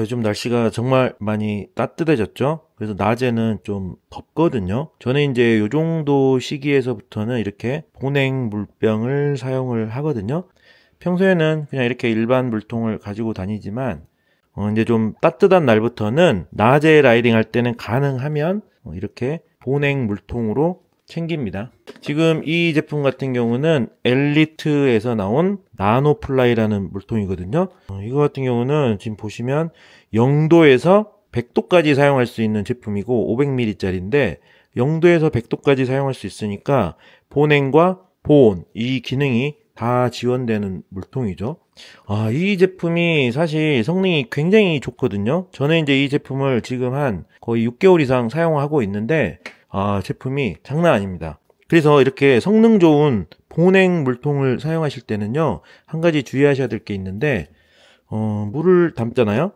요즘 날씨가 정말 많이 따뜻해졌죠? 그래서 낮에는 좀 덥거든요. 저는 이제 요 정도 시기에서부터는 이렇게 보냉 물병을 사용을 하거든요. 평소에는 그냥 이렇게 일반 물통을 가지고 다니지만, 이제 좀 따뜻한 날부터는 낮에 라이딩 할 때는 가능하면 이렇게 보냉 물통으로 챙깁니다. 지금 이 제품 같은 경우는 엘리트에서 나온 나노플라이라는 물통이거든요. 이거 같은 경우는 지금 보시면 0도에서 100도까지 사용할 수 있는 제품이고 500ml 짜리인데 0도에서 100도까지 사용할 수 있으니까 보냉과 보온 이 기능이 다 지원되는 물통이죠. 이 제품이 사실 성능이 굉장히 좋거든요. 저는 이제 이 제품을 지금 한 거의 6개월 이상 사용하고 있는데 제품이 장난 아닙니다. 그래서 이렇게 성능 좋은 보냉 물통을 사용하실 때는요, 한 가지 주의하셔야 될 게 있는데, 물을 담잖아요?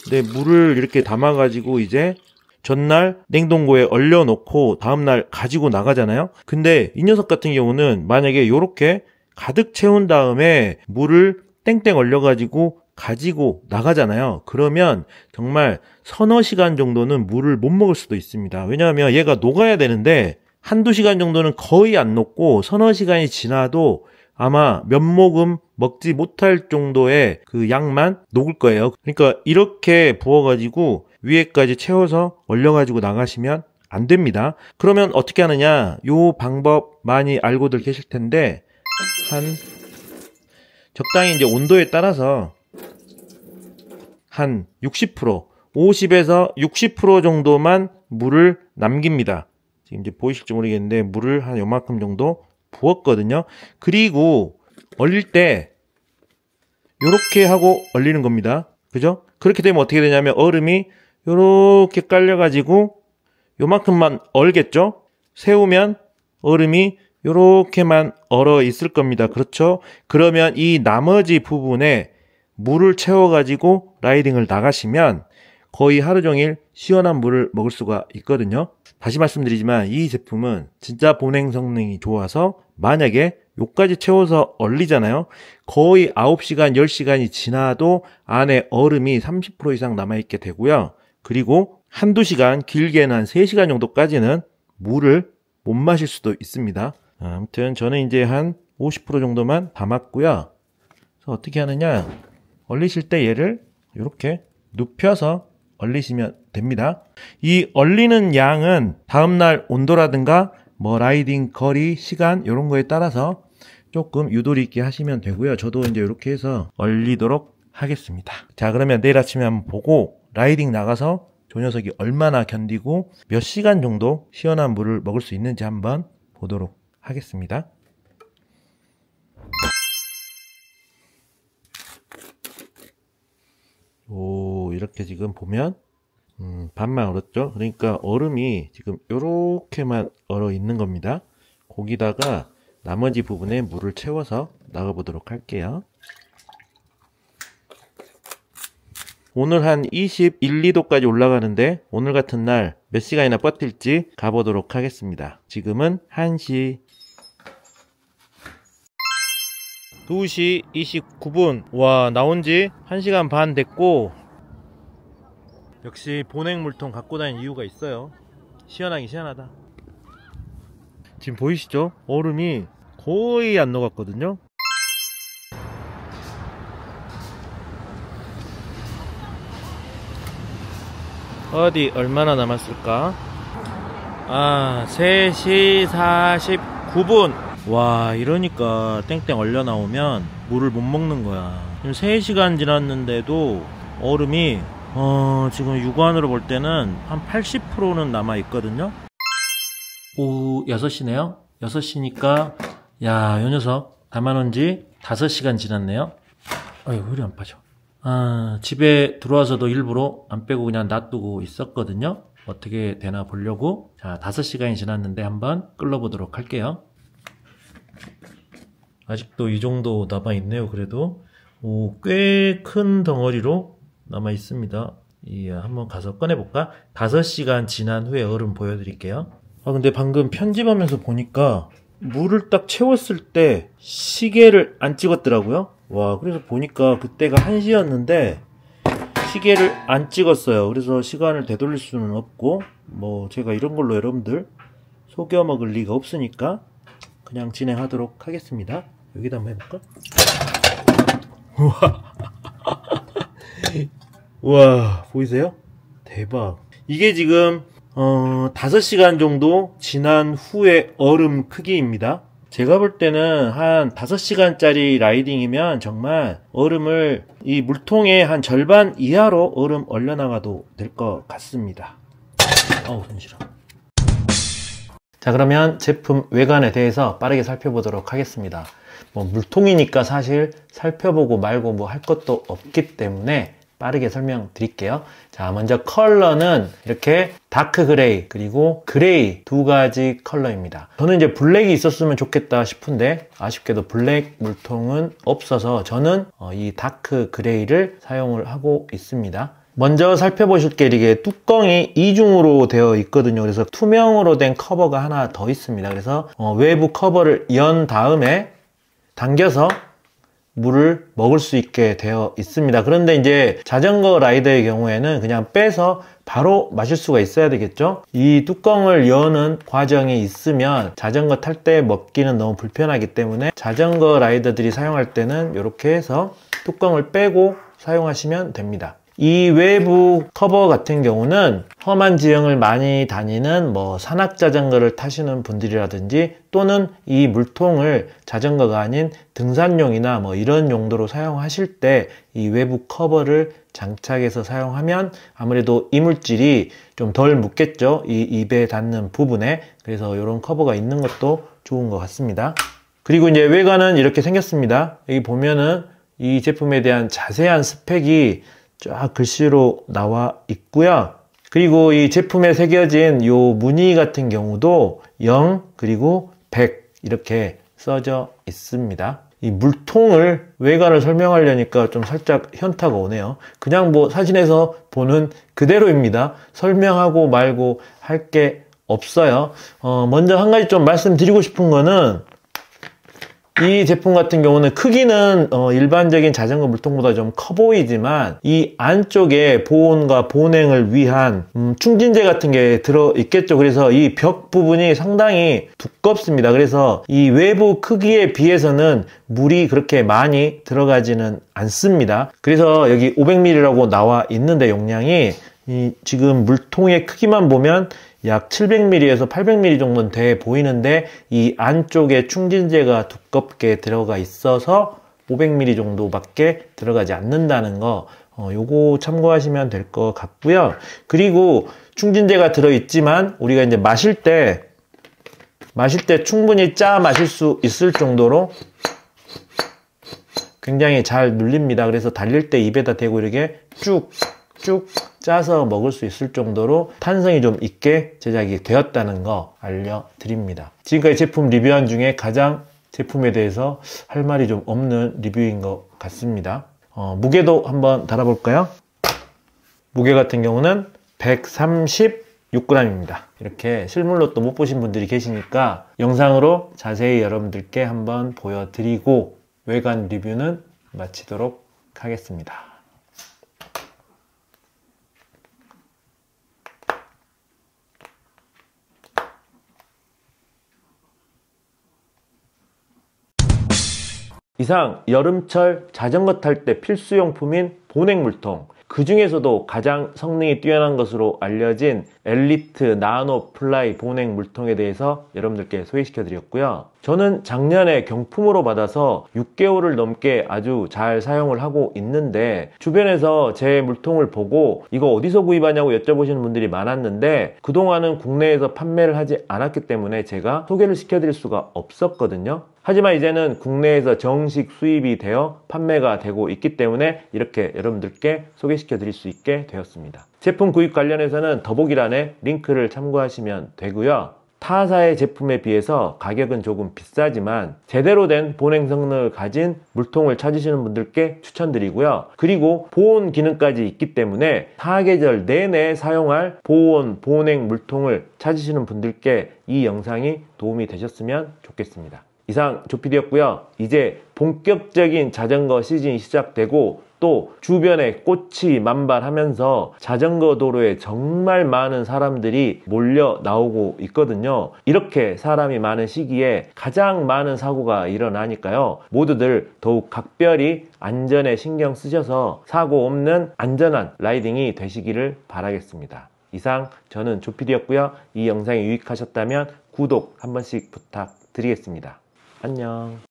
근데 물을 이렇게 담아가지고 이제 전날 냉동고에 얼려놓고 다음날 가지고 나가잖아요? 근데 이 녀석 같은 경우는 만약에 이렇게 가득 채운 다음에 물을 땡땡 얼려가지고 가지고 나가잖아요. 그러면 정말 서너 시간 정도는 물을 못 먹을 수도 있습니다. 왜냐하면 얘가 녹아야 되는데 한두 시간 정도는 거의 안 녹고 서너 시간이 지나도 아마 몇 모금 먹지 못할 정도의 그 양만 녹을 거예요. 그러니까 이렇게 부어가지고 위에까지 채워서 얼려가지고 나가시면 안 됩니다. 그러면 어떻게 하느냐? 요 방법 많이 알고들 계실 텐데 적당히 이제 온도에 따라서 한 60%, 50에서 60% 정도만 물을 남깁니다. 지금 이제 보이실지 모르겠는데 물을 한 요만큼 정도 부었거든요. 그리고 얼릴 때 요렇게 하고 얼리는 겁니다. 그죠? 그렇게 되면 어떻게 되냐면 얼음이 요렇게 깔려가지고 요만큼만 얼겠죠? 세우면 얼음이 요렇게만 얼어 있을 겁니다. 그렇죠? 그러면 이 나머지 부분에 물을 채워가지고 라이딩을 나가시면 거의 하루 종일 시원한 물을 먹을 수가 있거든요. 다시 말씀드리지만 이 제품은 진짜 보냉 성능이 좋아서 만약에 요까지 채워서 얼리잖아요. 거의 9시간, 10시간이 지나도 안에 얼음이 30% 이상 남아있게 되고요. 그리고 한두 시간, 길게는 한 3시간 정도까지는 물을 못 마실 수도 있습니다. 아무튼 저는 이제 한 50% 정도만 담았고요. 그래서 어떻게 하느냐? 얼리실 때 얘를 이렇게 눕혀서 얼리시면 됩니다. 이 얼리는 양은 다음날 온도라든가 뭐 라이딩 거리, 시간 이런 거에 따라서 조금 유도리 있게 하시면 되고요. 저도 이제 이렇게 해서 얼리도록 하겠습니다. 자, 그러면 내일 아침에 한번 보고 라이딩 나가서 저 녀석이 얼마나 견디고 몇 시간 정도 시원한 물을 먹을 수 있는지 한번 보도록 하겠습니다. 이렇게 지금 보면 반만 얼었죠. 그러니까 얼음이 지금 요렇게만 얼어 있는 겁니다. 거기다가 나머지 부분에 물을 채워서 나가 보도록 할게요. 오늘 한 21, 2도까지 올라가는데 오늘 같은 날 몇 시간이나 버틸지 가보도록 하겠습니다. 지금은 1시 2시 29분. 와, 나온지 1시간 반 됐고, 역시 보냉 물통 갖고 다니는 이유가 있어요. 시원하긴 시원하다. 지금 보이시죠? 얼음이 거의 안 녹았거든요. 어디 얼마나 남았을까? 3시 49분. 와, 이러니까 땡땡 얼려 나오면 물을 못 먹는 거야. 지금 3시간 지났는데도 얼음이 지금 육안으로 볼 때는 한 80%는 남아 있거든요. 오후 6시네요. 6시니까 야, 요 녀석 담아놓은 지 5시간 지났네요. 아유, 왜 이리 안 빠져. 집에 들어와서도 일부러 안 빼고 그냥 놔두고 있었거든요. 어떻게 되나 보려고. 자, 5시간이 지났는데 한번 끌어보도록 할게요. 아직도 이 정도 남아 있네요. 그래도 꽤 큰 덩어리로 남아 있습니다. 한번 가서 꺼내볼까? 5시간 지난 후에 얼음 보여드릴게요. 근데 방금 편집하면서 보니까 물을 딱 채웠을 때 시계를 안 찍었더라고요. 와, 그래서 보니까 그때가 1시였는데 시계를 안 찍었어요. 그래서 시간을 되돌릴 수는 없고, 뭐 제가 이런 걸로 여러분들 속여 먹을 리가 없으니까 그냥 진행하도록 하겠습니다. 여기다 한번 해볼까? 우와. 우와, 보이세요? 대박. 이게 지금 5시간 정도 지난 후의 얼음 크기입니다. 제가 볼 때는 한 5시간짜리 라이딩이면 정말 얼음을 이 물통의 한 절반 이하로 얼음 얼려나가도 될 것 같습니다. 어우, 손 시려. 자, 그러면 제품 외관에 대해서 빠르게 살펴보도록 하겠습니다. 뭐 물통이니까 사실 살펴보고 말고 뭐 할 것도 없기 때문에 빠르게 설명드릴게요. 자, 먼저 컬러는 이렇게 다크 그레이 그리고 그레이 두 가지 컬러입니다. 저는 이제 블랙이 있었으면 좋겠다 싶은데 아쉽게도 블랙 물통은 없어서 저는 이 다크 그레이를 사용을 하고 있습니다. 먼저 살펴보실 게 이게 뚜껑이 이중으로 되어 있거든요. 그래서 투명으로 된 커버가 하나 더 있습니다. 그래서 외부 커버를 연 다음에 당겨서 물을 먹을 수 있게 되어 있습니다. 그런데 이제 자전거 라이더의 경우에는 그냥 빼서 바로 마실 수가 있어야 되겠죠. 이 뚜껑을 여는 과정이 있으면 자전거 탈 때 먹기는 너무 불편하기 때문에 자전거 라이더들이 사용할 때는 이렇게 해서 뚜껑을 빼고 사용하시면 됩니다. 이 외부 커버 같은 경우는 험한 지형을 많이 다니는 뭐 산악 자전거를 타시는 분들이라든지 또는 이 물통을 자전거가 아닌 등산용이나 뭐 이런 용도로 사용하실 때 이 외부 커버를 장착해서 사용하면 아무래도 이물질이 좀 덜 묻겠죠. 이 입에 닿는 부분에. 그래서 이런 커버가 있는 것도 좋은 것 같습니다. 그리고 이제 외관은 이렇게 생겼습니다. 여기 보면은 이 제품에 대한 자세한 스펙이 쫙 글씨로 나와 있고요. 그리고 이 제품에 새겨진 요 무늬 같은 경우도 0 그리고 100 이렇게 써져 있습니다. 이 물통을 외관을 설명하려니까 좀 살짝 현타가 오네요. 그냥 뭐 사진에서 보는 그대로입니다. 설명하고 말고 할 게 없어요. 먼저 한 가지 좀 말씀드리고 싶은 거는 이 제품 같은 경우는 크기는 일반적인 자전거 물통보다 좀 커 보이지만 이 안쪽에 보온과 보냉을 위한 충진제 같은 게 들어 있겠죠. 그래서 이 벽 부분이 상당히 두껍습니다. 그래서 이 외부 크기에 비해서는 물이 그렇게 많이 들어가지는 않습니다. 그래서 여기 500ml라고 나와 있는데 용량이 이 지금 물통의 크기만 보면 약 700ml에서 800ml 정도는 돼 보이는데 이 안쪽에 충진제가 두껍게 들어가 있어서 500ml 정도밖에 들어가지 않는다는 거 요거 참고하시면 될 것 같고요. 그리고 충진제가 들어있지만 우리가 이제 마실 때 충분히 짜 마실 수 있을 정도로 굉장히 잘 눌립니다. 그래서 달릴 때 입에다 대고 이렇게 쭉쭉 짜서 먹을 수 있을 정도로 탄성이 좀 있게 제작이 되었다는 거 알려드립니다. 지금까지 제품 리뷰한 중에 가장 제품에 대해서 할 말이 좀 없는 리뷰인 것 같습니다. 무게도 한번 달아볼까요? 무게 같은 경우는 136g입니다. 이렇게 실물로 또 못 보신 분들이 계시니까 영상으로 자세히 여러분들께 한번 보여드리고 외관 리뷰는 마치도록 하겠습니다. 이상 여름철 자전거 탈 때 필수용품인 보냉물통, 그 중에서도 가장 성능이 뛰어난 것으로 알려진 엘리트 나노 플라이 보냉 물통에 대해서 여러분들께 소개시켜 드렸고요. 저는 작년에 경품으로 받아서 6개월을 넘게 아주 잘 사용을 하고 있는데 주변에서 제 물통을 보고 이거 어디서 구입하냐고 여쭤보시는 분들이 많았는데 그동안은 국내에서 판매를 하지 않았기 때문에 제가 소개를 시켜드릴 수가 없었거든요. 하지만 이제는 국내에서 정식 수입이 되어 판매가 되고 있기 때문에 이렇게 여러분들께 소개시켜 드릴 수 있게 되었습니다. 제품 구입 관련해서는 더보기란에 링크를 참고하시면 되고요. 타사의 제품에 비해서 가격은 조금 비싸지만 제대로 된 보냉 성능을 가진 물통을 찾으시는 분들께 추천드리고요. 그리고 보온 기능까지 있기 때문에 사계절 내내 사용할 보온, 보냉 물통을 찾으시는 분들께 이 영상이 도움이 되셨으면 좋겠습니다. 이상 조피디였고요. 이제 본격적인 자전거 시즌이 시작되고 또 주변에 꽃이 만발하면서 자전거 도로에 정말 많은 사람들이 몰려 나오고 있거든요. 이렇게 사람이 많은 시기에 가장 많은 사고가 일어나니까요. 모두들 더욱 각별히 안전에 신경 쓰셔서 사고 없는 안전한 라이딩이 되시기를 바라겠습니다. 이상 저는 조피디였고요. 이 영상이 유익하셨다면 구독 한 번씩 부탁드리겠습니다. 안녕.